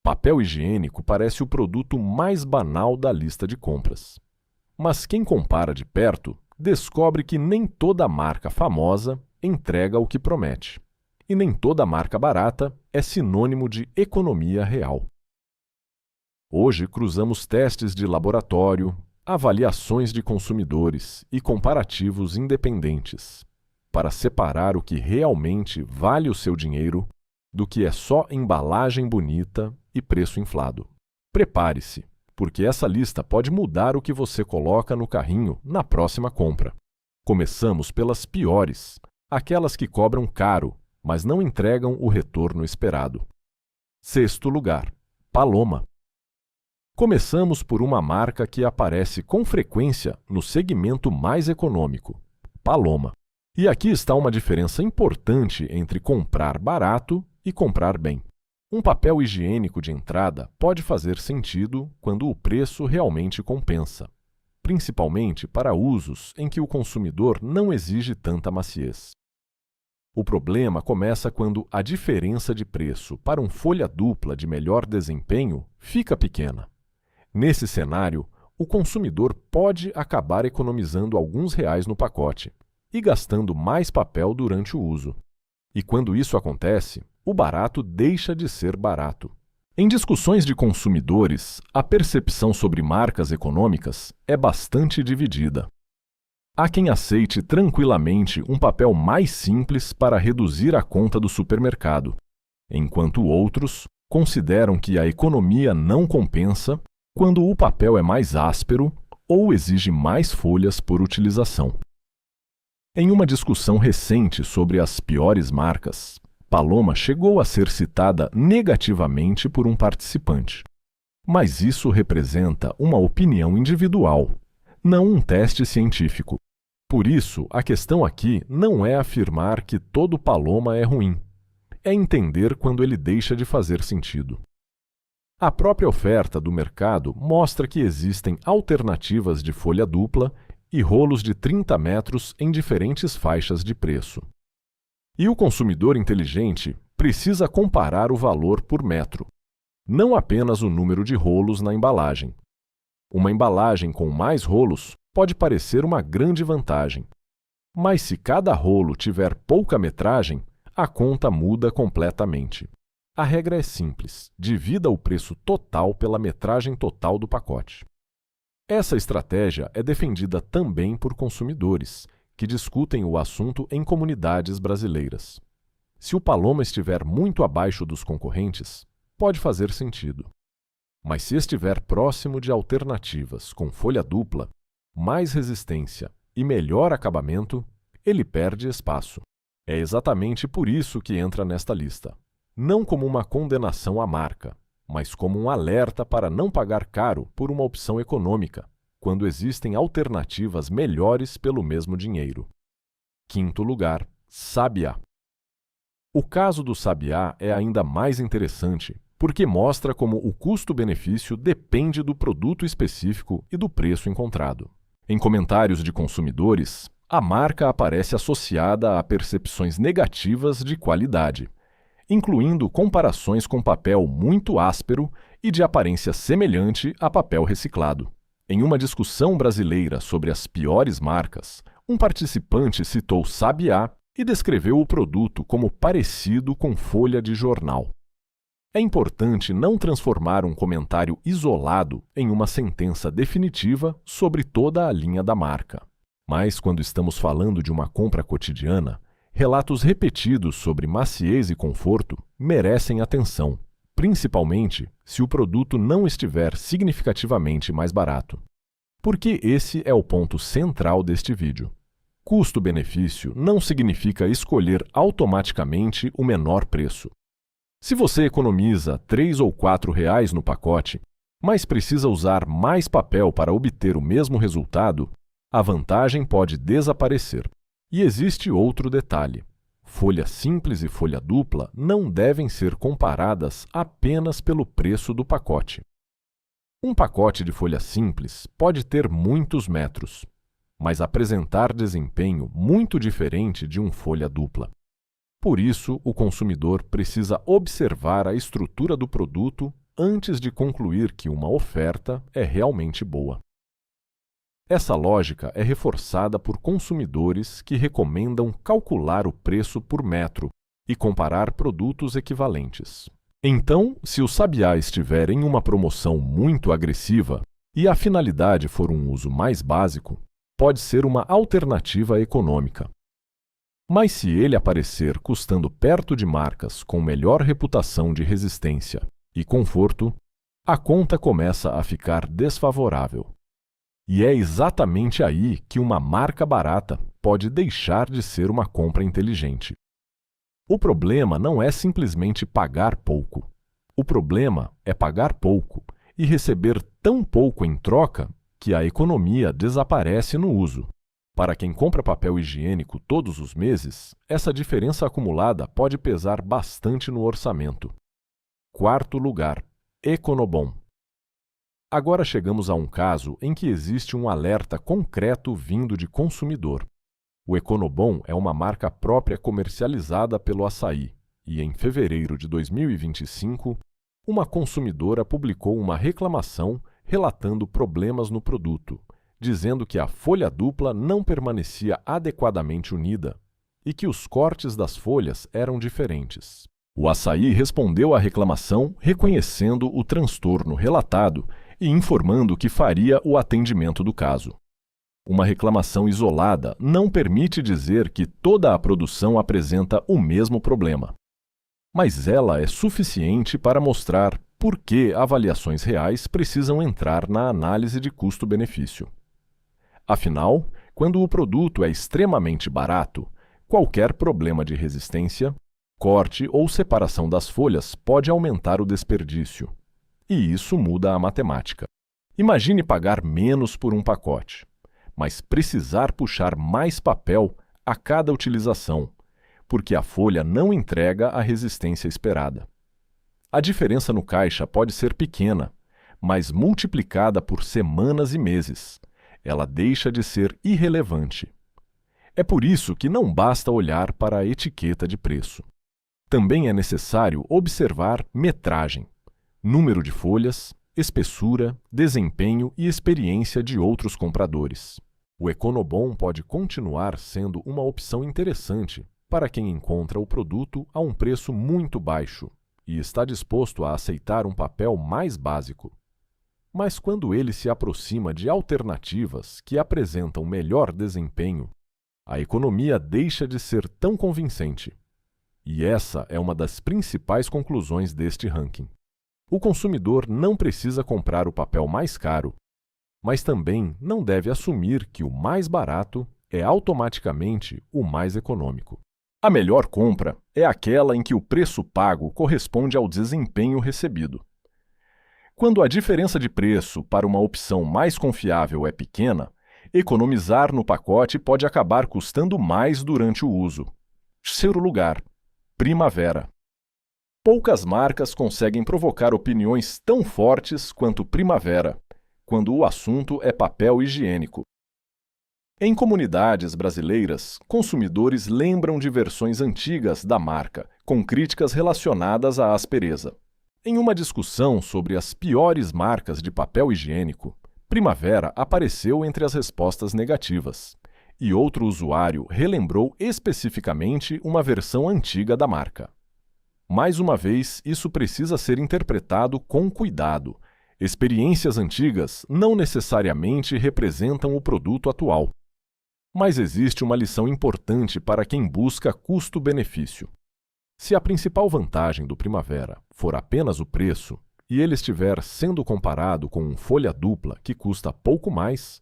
Papel higiênico parece o produto mais banal da lista de compras. Mas quem compara de perto descobre que nem toda marca famosa entrega o que promete. E nem toda marca barata é sinônimo de economia real. Hoje cruzamos testes de laboratório, avaliações de consumidores e comparativos independentes para separar o que realmente vale o seu dinheiro do que é só embalagem bonita e preço inflado. Prepare-se, porque essa lista pode mudar o que você coloca no carrinho na próxima compra. Começamos pelas piores, aquelas que cobram caro, mas não entregam o retorno esperado. Sexto lugar, Paloma. Começamos por uma marca que aparece com frequência no segmento mais econômico, Paloma. E aqui está uma diferença importante entre comprar barato e comprar bem. Um papel higiênico de entrada pode fazer sentido quando o preço realmente compensa, principalmente para usos em que o consumidor não exige tanta maciez. O problema começa quando a diferença de preço para um folha dupla de melhor desempenho fica pequena. Nesse cenário, o consumidor pode acabar economizando alguns reais no pacote e gastando mais papel durante o uso. E quando isso acontece, o barato deixa de ser barato. Em discussões de consumidores, a percepção sobre marcas econômicas é bastante dividida. Há quem aceite tranquilamente um papel mais simples para reduzir a conta do supermercado, enquanto outros consideram que a economia não compensa quando o papel é mais áspero ou exige mais folhas por utilização. Em uma discussão recente sobre as piores marcas, Paloma chegou a ser citada negativamente por um participante. Mas isso representa uma opinião individual, não um teste científico. Por isso, a questão aqui não é afirmar que todo Paloma é ruim. É entender quando ele deixa de fazer sentido. A própria oferta do mercado mostra que existem alternativas de folha dupla e rolos de 30 metros em diferentes faixas de preço. E o consumidor inteligente precisa comparar o valor por metro, não apenas o número de rolos na embalagem. Uma embalagem com mais rolos pode parecer uma grande vantagem, mas se cada rolo tiver pouca metragem, a conta muda completamente. A regra é simples: divida o preço total pela metragem total do pacote. Essa estratégia é defendida também por consumidores, que discutem o assunto em comunidades brasileiras. Se o Paloma estiver muito abaixo dos concorrentes, pode fazer sentido. Mas se estiver próximo de alternativas com folha dupla, mais resistência e melhor acabamento, ele perde espaço. É exatamente por isso que entra nesta lista. Não como uma condenação à marca, mas como um alerta para não pagar caro por uma opção econômica, quando existem alternativas melhores pelo mesmo dinheiro. Quinto lugar, Sabiá. O caso do Sabiá é ainda mais interessante, porque mostra como o custo-benefício depende do produto específico e do preço encontrado. Em comentários de consumidores, a marca aparece associada a percepções negativas de qualidade, incluindo comparações com papel muito áspero e de aparência semelhante a papel reciclado. Em uma discussão brasileira sobre as piores marcas, um participante citou Sabiá e descreveu o produto como parecido com folha de jornal. É importante não transformar um comentário isolado em uma sentença definitiva sobre toda a linha da marca. Mas, quando estamos falando de uma compra cotidiana, relatos repetidos sobre maciez e conforto merecem atenção, principalmente se o produto não estiver significativamente mais barato. Porque esse é o ponto central deste vídeo. Custo-benefício não significa escolher automaticamente o menor preço. Se você economiza R$ 3 ou R$ 4 no pacote, mas precisa usar mais papel para obter o mesmo resultado, a vantagem pode desaparecer. E existe outro detalhe: folha simples e folha dupla não devem ser comparadas apenas pelo preço do pacote. Um pacote de folha simples pode ter muitos metros, mas apresentar desempenho muito diferente de um folha dupla. Por isso, o consumidor precisa observar a estrutura do produto antes de concluir que uma oferta é realmente boa. Essa lógica é reforçada por consumidores que recomendam calcular o preço por metro e comparar produtos equivalentes. Então, se o Sabiá estiver em uma promoção muito agressiva e a finalidade for um uso mais básico, pode ser uma alternativa econômica. Mas se ele aparecer custando perto de marcas com melhor reputação de resistência e conforto, a conta começa a ficar desfavorável. E é exatamente aí que uma marca barata pode deixar de ser uma compra inteligente. O problema não é simplesmente pagar pouco. O problema é pagar pouco e receber tão pouco em troca que a economia desaparece no uso. Para quem compra papel higiênico todos os meses, essa diferença acumulada pode pesar bastante no orçamento. Quarto lugar, Econobom. Agora chegamos a um caso em que existe um alerta concreto vindo de consumidor. O Econobom é uma marca própria comercializada pelo Açaí e, em fevereiro de 2025, uma consumidora publicou uma reclamação relatando problemas no produto, dizendo que a folha dupla não permanecia adequadamente unida e que os cortes das folhas eram diferentes. O Açaí respondeu à reclamação reconhecendo o transtorno relatado e informando que faria o atendimento do caso. Uma reclamação isolada não permite dizer que toda a produção apresenta o mesmo problema, mas ela é suficiente para mostrar por que avaliações reais precisam entrar na análise de custo-benefício. Afinal, quando o produto é extremamente barato, qualquer problema de resistência, corte ou separação das folhas pode aumentar o desperdício. E isso muda a matemática. Imagine pagar menos por um pacote, mas precisar puxar mais papel a cada utilização, porque a folha não entrega a resistência esperada. A diferença no caixa pode ser pequena, mas multiplicada por semanas e meses, ela deixa de ser irrelevante. É por isso que não basta olhar para a etiqueta de preço. Também é necessário observar metragem, número de folhas, espessura, desempenho e experiência de outros compradores. O Econobom pode continuar sendo uma opção interessante para quem encontra o produto a um preço muito baixo e está disposto a aceitar um papel mais básico. Mas quando ele se aproxima de alternativas que apresentam melhor desempenho, a economia deixa de ser tão convincente. E essa é uma das principais conclusões deste ranking. O consumidor não precisa comprar o papel mais caro, mas também não deve assumir que o mais barato é automaticamente o mais econômico. A melhor compra é aquela em que o preço pago corresponde ao desempenho recebido. Quando a diferença de preço para uma opção mais confiável é pequena, economizar no pacote pode acabar custando mais durante o uso. Terceiro lugar, Primavera. Poucas marcas conseguem provocar opiniões tão fortes quanto Primavera, quando o assunto é papel higiênico. Em comunidades brasileiras, consumidores lembram de versões antigas da marca, com críticas relacionadas à aspereza. Em uma discussão sobre as piores marcas de papel higiênico, Primavera apareceu entre as respostas negativas, e outro usuário relembrou especificamente uma versão antiga da marca. Mais uma vez, isso precisa ser interpretado com cuidado. Experiências antigas não necessariamente representam o produto atual. Mas existe uma lição importante para quem busca custo-benefício. Se a principal vantagem do Primavera for apenas o preço, e ele estiver sendo comparado com um folha dupla que custa pouco mais,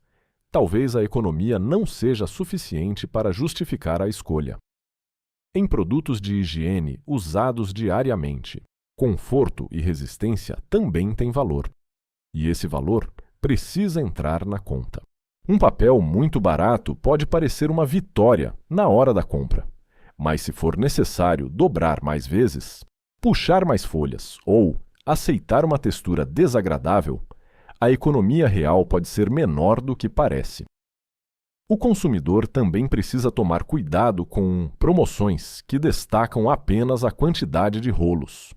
talvez a economia não seja suficiente para justificar a escolha. Em produtos de higiene usados diariamente, conforto e resistência também têm valor. E esse valor precisa entrar na conta. Um papel muito barato pode parecer uma vitória na hora da compra, mas se for necessário dobrar mais vezes, puxar mais folhas ou aceitar uma textura desagradável, a economia real pode ser menor do que parece. O consumidor também precisa tomar cuidado com promoções que destacam apenas a quantidade de rolos.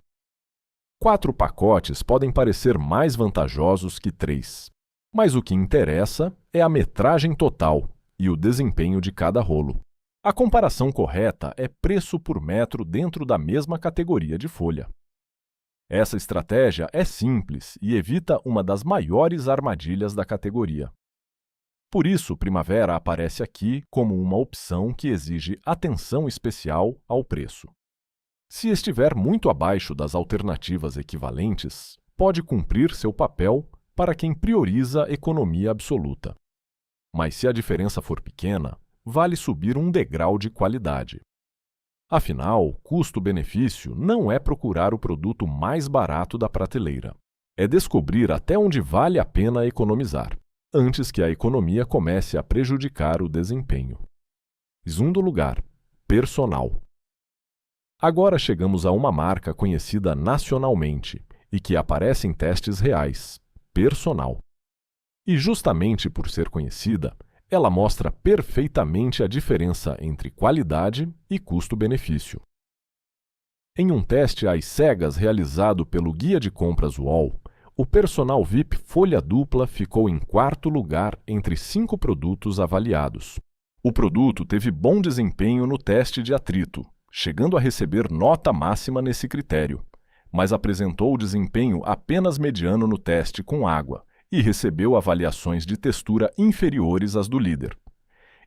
4 pacotes podem parecer mais vantajosos que 3, mas o que interessa é a metragem total e o desempenho de cada rolo. A comparação correta é preço por metro dentro da mesma categoria de folha. Essa estratégia é simples e evita uma das maiores armadilhas da categoria. Por isso, Primavera aparece aqui como uma opção que exige atenção especial ao preço. Se estiver muito abaixo das alternativas equivalentes, pode cumprir seu papel para quem prioriza economia absoluta. Mas se a diferença for pequena, vale subir um degrau de qualidade. Afinal, custo-benefício não é procurar o produto mais barato da prateleira. É descobrir até onde vale a pena economizar, antes que a economia comece a prejudicar o desempenho. Segundo lugar, Personal. Agora chegamos a uma marca conhecida nacionalmente e que aparece em testes reais, Personal. E justamente por ser conhecida, ela mostra perfeitamente a diferença entre qualidade e custo-benefício. Em um teste às cegas realizado pelo Guia de Compras UOL, o Personal VIP folha dupla ficou em 4º lugar entre 5 produtos avaliados. O produto teve bom desempenho no teste de atrito, chegando a receber nota máxima nesse critério, mas apresentou desempenho apenas mediano no teste com água e recebeu avaliações de textura inferiores às do líder.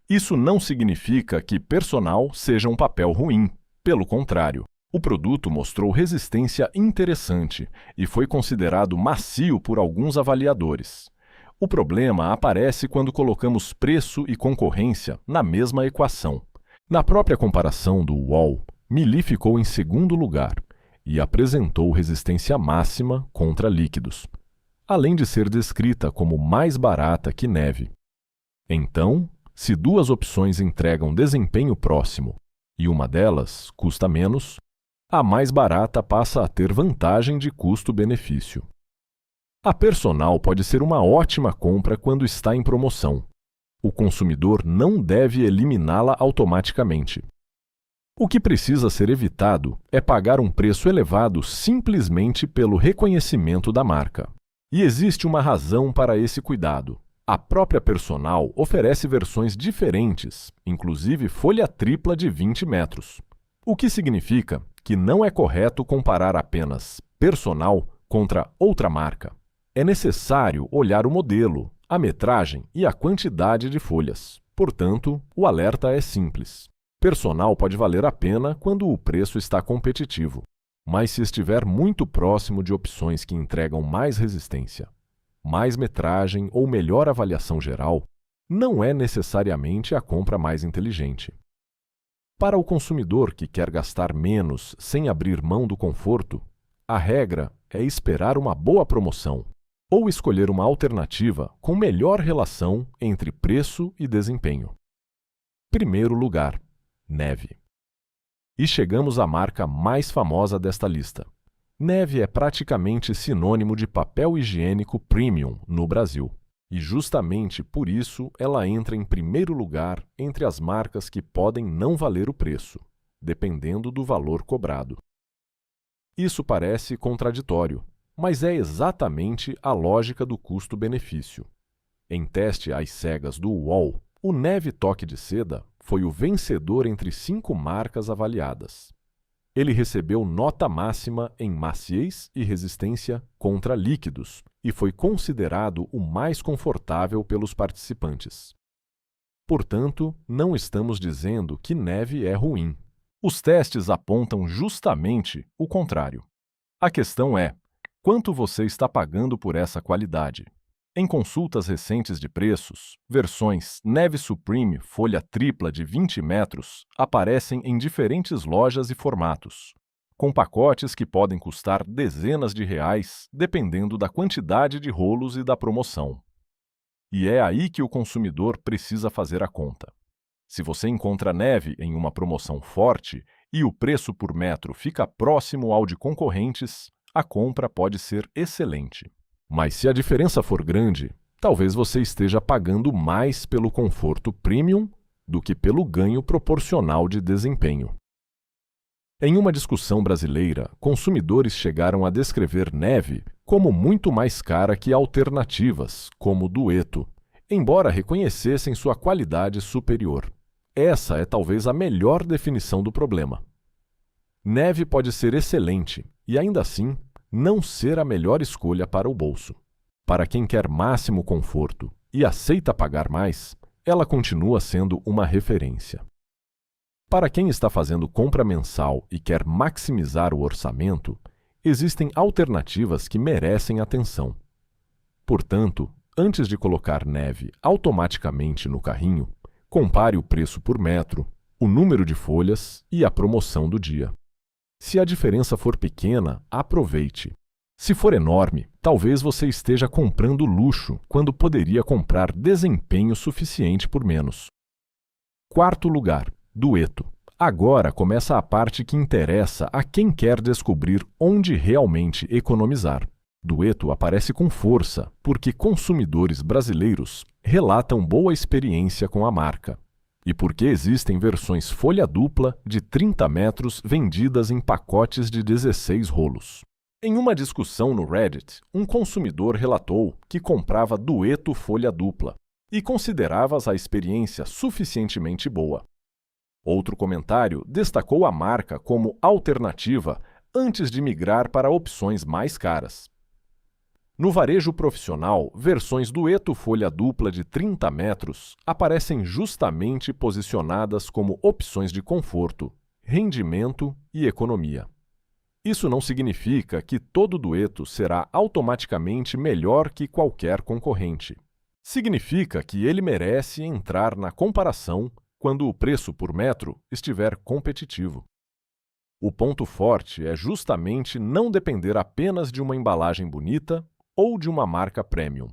Isso não significa que Personal seja um papel ruim, pelo contrário. O produto mostrou resistência interessante e foi considerado macio por alguns avaliadores. O problema aparece quando colocamos preço e concorrência na mesma equação. Na própria comparação do UOL, Mili ficou em 2º lugar e apresentou resistência máxima contra líquidos, além de ser descrita como mais barata que Neve. Então, se 2 opções entregam desempenho próximo e uma delas custa menos, a mais barata passa a ter vantagem de custo-benefício. A Personal pode ser uma ótima compra quando está em promoção. O consumidor não deve eliminá-la automaticamente. O que precisa ser evitado é pagar um preço elevado simplesmente pelo reconhecimento da marca. E existe uma razão para esse cuidado. A própria Personal oferece versões diferentes, inclusive folha tripla de 20 metros. O que significa que não é correto comparar apenas Personal contra outra marca. É necessário olhar o modelo, a metragem e a quantidade de folhas. Portanto, o alerta é simples. Personal pode valer a pena quando o preço está competitivo, mas se estiver muito próximo de opções que entregam mais resistência, mais metragem ou melhor avaliação geral, não é necessariamente a compra mais inteligente. Para o consumidor que quer gastar menos sem abrir mão do conforto, a regra é esperar uma boa promoção ou escolher uma alternativa com melhor relação entre preço e desempenho. Primeiro lugar, Neve. E chegamos à marca mais famosa desta lista. Neve é praticamente sinônimo de papel higiênico premium no Brasil. E justamente por isso ela entra em primeiro lugar entre as marcas que podem não valer o preço, dependendo do valor cobrado. Isso parece contraditório, mas é exatamente a lógica do custo-benefício. Em teste às cegas do UOL, o Neve Toque de Seda foi o vencedor entre 5 marcas avaliadas. Ele recebeu nota máxima em maciez e resistência contra líquidos e foi considerado o mais confortável pelos participantes. Portanto, não estamos dizendo que Neve é ruim. Os testes apontam justamente o contrário. A questão é: quanto você está pagando por essa qualidade? Em consultas recentes de preços, versões Neve Supreme folha tripla de 20 metros aparecem em diferentes lojas e formatos, com pacotes que podem custar dezenas de reais, dependendo da quantidade de rolos e da promoção. E é aí que o consumidor precisa fazer a conta. Se você encontra Neve em uma promoção forte e o preço por metro fica próximo ao de concorrentes, a compra pode ser excelente. Mas se a diferença for grande, talvez você esteja pagando mais pelo conforto premium do que pelo ganho proporcional de desempenho. Em uma discussão brasileira, consumidores chegaram a descrever Neve como muito mais cara que alternativas, como Duetto, embora reconhecessem sua qualidade superior. Essa é talvez a melhor definição do problema. Neve pode ser excelente e, ainda assim, não ser a melhor escolha para o bolso. Para quem quer máximo conforto e aceita pagar mais, ela continua sendo uma referência. Para quem está fazendo compra mensal e quer maximizar o orçamento, existem alternativas que merecem atenção. Portanto, antes de colocar Neve automaticamente no carrinho, compare o preço por metro, o número de folhas e a promoção do dia. Se a diferença for pequena, aproveite. Se for enorme, talvez você esteja comprando luxo quando poderia comprar desempenho suficiente por menos. Quarto lugar, Duetto. Agora começa a parte que interessa a quem quer descobrir onde realmente economizar. Duetto aparece com força porque consumidores brasileiros relatam boa experiência com a marca. E porque existem versões folha dupla de 30 metros vendidas em pacotes de 16 rolos. Em uma discussão no Reddit, um consumidor relatou que comprava Duetto folha dupla e considerava a experiência suficientemente boa. Outro comentário destacou a marca como alternativa antes de migrar para opções mais caras. No varejo profissional, versões Duetto folha dupla de 30 metros aparecem justamente posicionadas como opções de conforto, rendimento e economia. Isso não significa que todo Duetto será automaticamente melhor que qualquer concorrente. Significa que ele merece entrar na comparação quando o preço por metro estiver competitivo. O ponto forte é justamente não depender apenas de uma embalagem bonita ou de uma marca premium.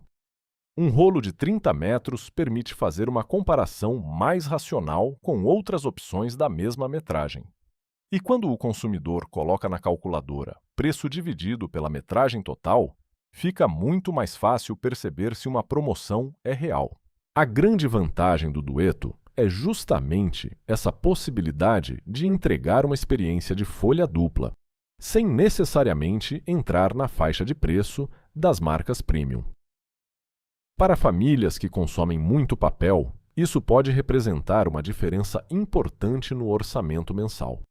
Um rolo de 30 metros permite fazer uma comparação mais racional com outras opções da mesma metragem. E quando o consumidor coloca na calculadora preço dividido pela metragem total, fica muito mais fácil perceber se uma promoção é real. A grande vantagem do Duetto é justamente essa possibilidade de entregar uma experiência de folha dupla, sem necessariamente entrar na faixa de preço das marcas premium. Para famílias que consomem muito papel, isso pode representar uma diferença importante no orçamento mensal.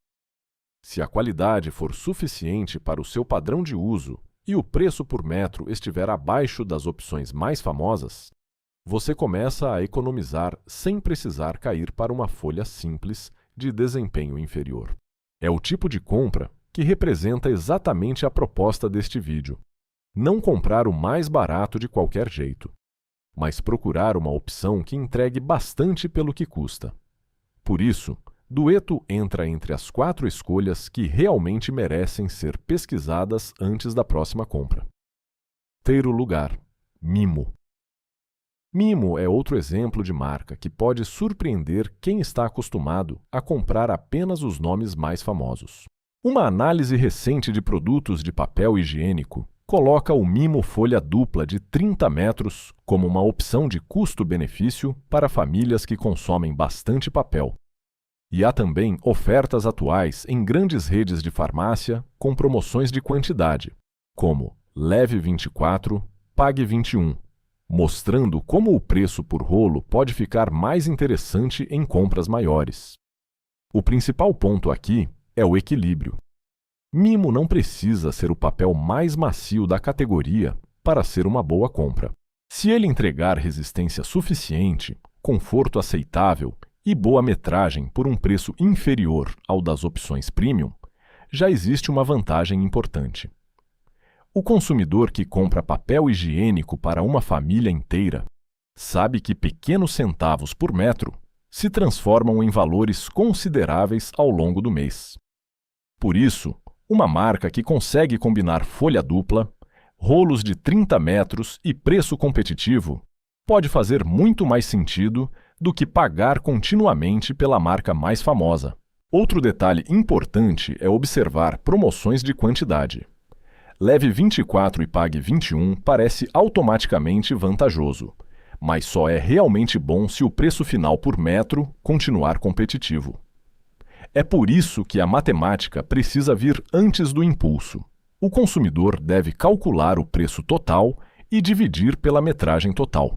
Se a qualidade for suficiente para o seu padrão de uso e o preço por metro estiver abaixo das opções mais famosas, você começa a economizar sem precisar cair para uma folha simples de desempenho inferior. É o tipo de compra que representa exatamente a proposta deste vídeo. Não comprar o mais barato de qualquer jeito, mas procurar uma opção que entregue bastante pelo que custa. Por isso, Duetto entra entre as 4 escolhas que realmente merecem ser pesquisadas antes da próxima compra. Terceiro lugar, Mimo. Mimo é outro exemplo de marca que pode surpreender quem está acostumado a comprar apenas os nomes mais famosos. Uma análise recente de produtos de papel higiênico coloca o Mimo folha dupla de 30 metros como uma opção de custo-benefício para famílias que consomem bastante papel. E há também ofertas atuais em grandes redes de farmácia com promoções de quantidade, como Leve 24, Pague 21, mostrando como o preço por rolo pode ficar mais interessante em compras maiores. O principal ponto aqui é o equilíbrio. Mimo não precisa ser o papel mais macio da categoria para ser uma boa compra. Se ele entregar resistência suficiente, conforto aceitável e boa metragem por um preço inferior ao das opções premium, já existe uma vantagem importante. O consumidor que compra papel higiênico para uma família inteira sabe que pequenos centavos por metro se transformam em valores consideráveis ao longo do mês. Por isso, uma marca que consegue combinar folha dupla, rolos de 30 metros e preço competitivo pode fazer muito mais sentido do que pagar continuamente pela marca mais famosa. Outro detalhe importante é observar promoções de quantidade. Leve 24 e Pague 21 parece automaticamente vantajoso, mas só é realmente bom se o preço final por metro continuar competitivo. É por isso que a matemática precisa vir antes do impulso. O consumidor deve calcular o preço total e dividir pela metragem total.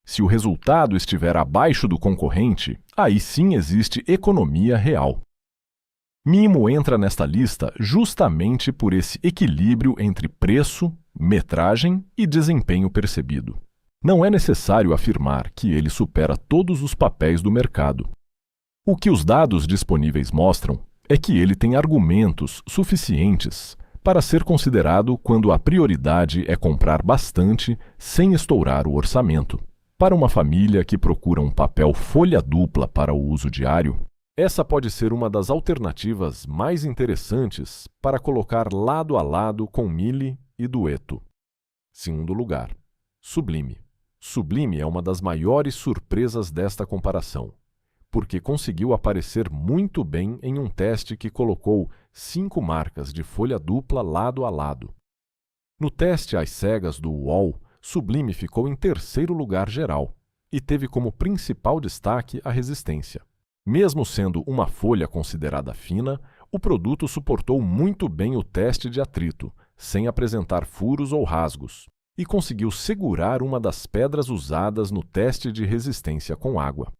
Se o resultado estiver abaixo do concorrente, aí sim existe economia real. Mimo entra nesta lista justamente por esse equilíbrio entre preço, metragem e desempenho percebido. Não é necessário afirmar que ele supera todos os papéis do mercado. O que os dados disponíveis mostram é que ele tem argumentos suficientes para ser considerado quando a prioridade é comprar bastante sem estourar o orçamento. Para uma família que procura um papel folha dupla para o uso diário, essa pode ser uma das alternativas mais interessantes para colocar lado a lado com Mille e Duetto. Segundo lugar, Sublime. Sublime é uma das maiores surpresas desta comparação, porque conseguiu aparecer muito bem em um teste que colocou 5 marcas de folha dupla lado a lado. No teste às cegas do UOL, Sublime ficou em terceiro lugar geral e teve como principal destaque a resistência. Mesmo sendo uma folha considerada fina, o produto suportou muito bem o teste de atrito, sem apresentar furos ou rasgos, e conseguiu segurar uma das pedras usadas no teste de resistência com água.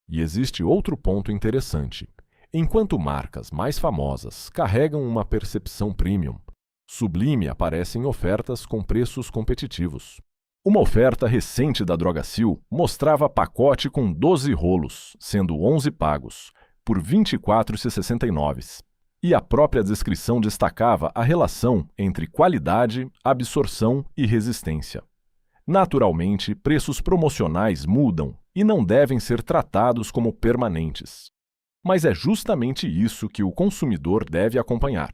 E existe outro ponto interessante. Enquanto marcas mais famosas carregam uma percepção premium, Sublime aparece em ofertas com preços competitivos. Uma oferta recente da Drogasil mostrava pacote com 12 rolos, sendo 11 pagos, por R$ 24,69. E a própria descrição destacava a relação entre qualidade, absorção e resistência. Naturalmente, preços promocionais mudam e não devem ser tratados como permanentes. Mas é justamente isso que o consumidor deve acompanhar.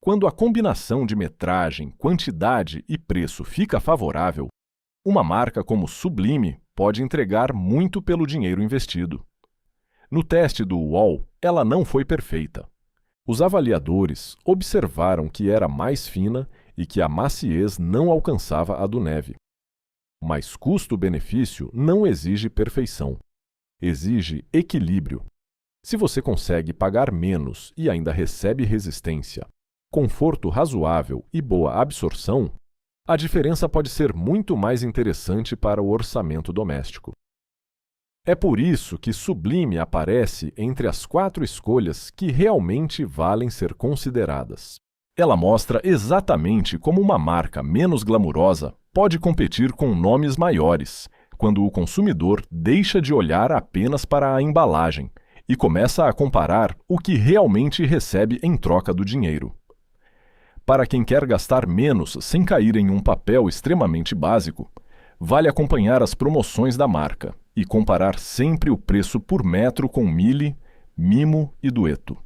Quando a combinação de metragem, quantidade e preço fica favorável, uma marca como Sublime pode entregar muito pelo dinheiro investido. No teste do UOL, ela não foi perfeita. Os avaliadores observaram que era mais fina e que a maciez não alcançava a do Neve. Mas custo-benefício não exige perfeição. Exige equilíbrio. Se você consegue pagar menos e ainda recebe resistência, conforto razoável e boa absorção, a diferença pode ser muito mais interessante para o orçamento doméstico. É por isso que Sublime aparece entre as 4 escolhas que realmente valem ser consideradas. Ela mostra exatamente como uma marca menos glamurosa pode competir com nomes maiores, quando o consumidor deixa de olhar apenas para a embalagem e começa a comparar o que realmente recebe em troca do dinheiro. Para quem quer gastar menos sem cair em um papel extremamente básico, vale acompanhar as promoções da marca e comparar sempre o preço por metro com Mille, Mimo e Duetto.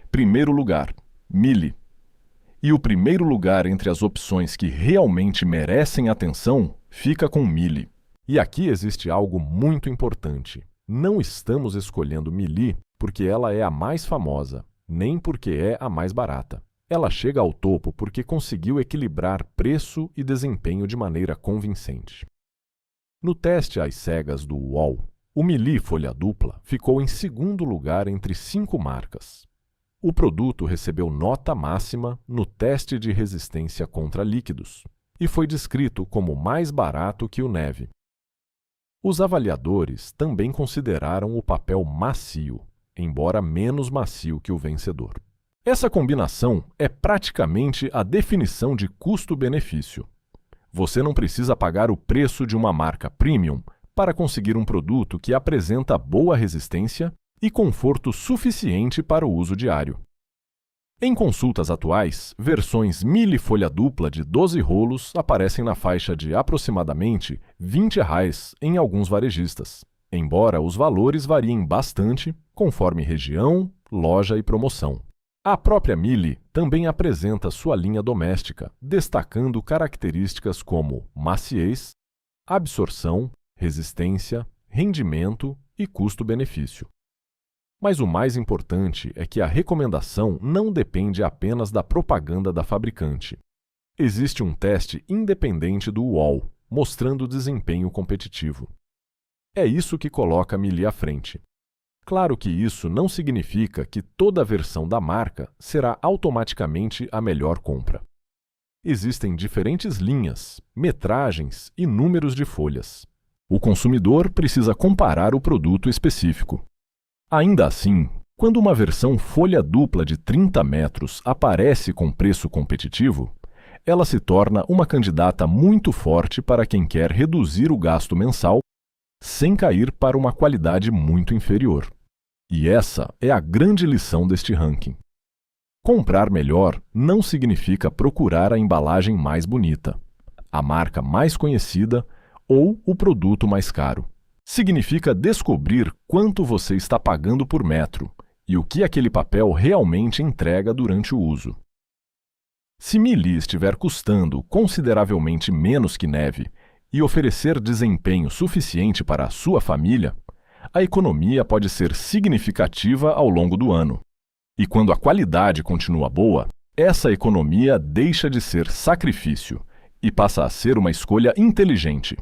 Primeiro lugar, Mille. E o primeiro lugar entre as opções que realmente merecem atenção fica com Mille. E aqui existe algo muito importante. Não estamos escolhendo Mille porque ela é a mais famosa, nem porque é a mais barata. Ela chega ao topo porque conseguiu equilibrar preço e desempenho de maneira convincente. No teste às cegas do UOL, o Mille folha dupla ficou em segundo lugar entre 5 marcas. O produto recebeu nota máxima no teste de resistência contra líquidos e foi descrito como mais barato que o Neve. Os avaliadores também consideraram o papel macio, embora menos macio que o vencedor. Essa combinação é praticamente a definição de custo-benefício. Você não precisa pagar o preço de uma marca premium para conseguir um produto que apresenta boa resistência e conforto suficiente para o uso diário. Em consultas atuais, versões Mille folha dupla de 12 rolos aparecem na faixa de aproximadamente R$ 20 em alguns varejistas, embora os valores variem bastante conforme região, loja e promoção. A própria Mille também apresenta sua linha doméstica, destacando características como maciez, absorção, resistência, rendimento e custo-benefício. Mas o mais importante é que a recomendação não depende apenas da propaganda da fabricante. Existe um teste independente do UOL, mostrando desempenho competitivo. É isso que coloca a Mille à frente. Claro que isso não significa que toda versão da marca será automaticamente a melhor compra. Existem diferentes linhas, metragens e números de folhas. O consumidor precisa comparar o produto específico. Ainda assim, quando uma versão folha dupla de 30 metros aparece com preço competitivo, ela se torna uma candidata muito forte para quem quer reduzir o gasto mensal sem cair para uma qualidade muito inferior. E essa é a grande lição deste ranking. Comprar melhor não significa procurar a embalagem mais bonita, a marca mais conhecida ou o produto mais caro. Significa descobrir quanto você está pagando por metro e o que aquele papel realmente entrega durante o uso. Se Mili estiver custando consideravelmente menos que neve e oferecer desempenho suficiente para a sua família, a economia pode ser significativa ao longo do ano. E quando a qualidade continua boa, essa economia deixa de ser sacrifício e passa a ser uma escolha inteligente.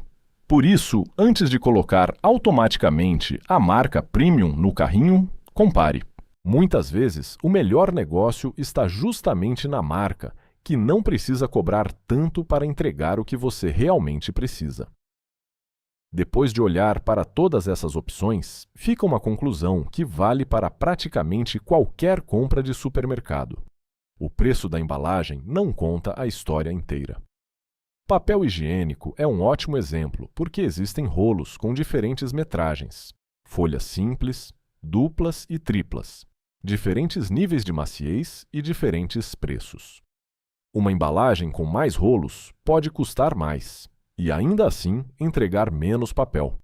Por isso, antes de colocar automaticamente a marca Premium no carrinho, compare. Muitas vezes, o melhor negócio está justamente na marca, que não precisa cobrar tanto para entregar o que você realmente precisa. Depois de olhar para todas essas opções, fica uma conclusão que vale para praticamente qualquer compra de supermercado. O preço da embalagem não conta a história inteira. Papel higiênico é um ótimo exemplo porque existem rolos com diferentes metragens, folhas simples, duplas e triplas, diferentes níveis de maciez e diferentes preços. Uma embalagem com mais rolos pode custar mais e, ainda assim, entregar menos papel.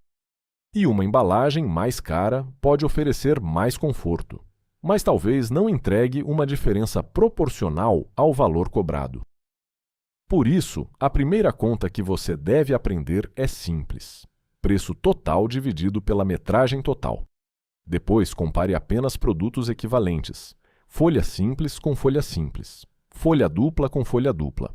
E uma embalagem mais cara pode oferecer mais conforto, mas talvez não entregue uma diferença proporcional ao valor cobrado. Por isso, a primeira conta que você deve aprender é simples: preço total dividido pela metragem total. Depois, compare apenas produtos equivalentes: folha simples com folha simples, folha dupla com folha dupla.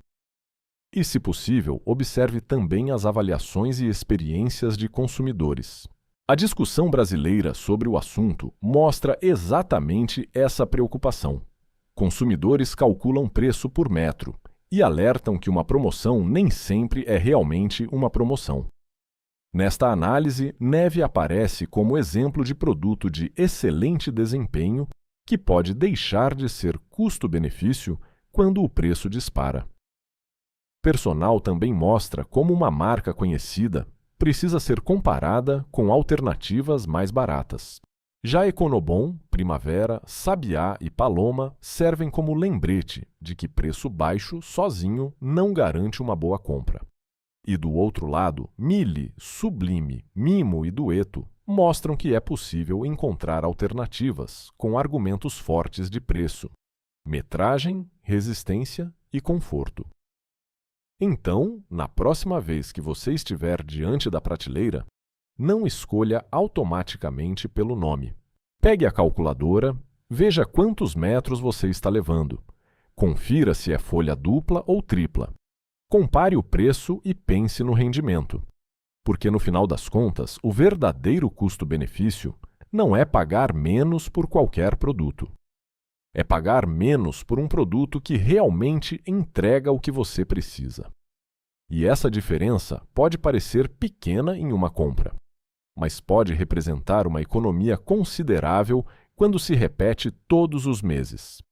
E, se possível, observe também as avaliações e experiências de consumidores. A discussão brasileira sobre o assunto mostra exatamente essa preocupação. Consumidores calculam preço por metro e alertam que uma promoção nem sempre é realmente uma promoção. Nesta análise, neve aparece como exemplo de produto de excelente desempenho que pode deixar de ser custo-benefício quando o preço dispara. Personal também mostra como uma marca conhecida precisa ser comparada com alternativas mais baratas. Já Econobom, Primavera, Sabiá e Paloma servem como lembrete de que preço baixo sozinho não garante uma boa compra. E do outro lado, Mili, Sublime, Mimo e Dueto mostram que é possível encontrar alternativas com argumentos fortes de preço, metragem, resistência e conforto. Então, na próxima vez que você estiver diante da prateleira, não escolha automaticamente pelo nome. Pegue a calculadora, veja quantos metros você está levando. Confira se é folha dupla ou tripla. Compare o preço e pense no rendimento. Porque, no final das contas, o verdadeiro custo-benefício não é pagar menos por qualquer produto. É pagar menos por um produto que realmente entrega o que você precisa. E essa diferença pode parecer pequena em uma compra, mas pode representar uma economia considerável quando se repete todos os meses.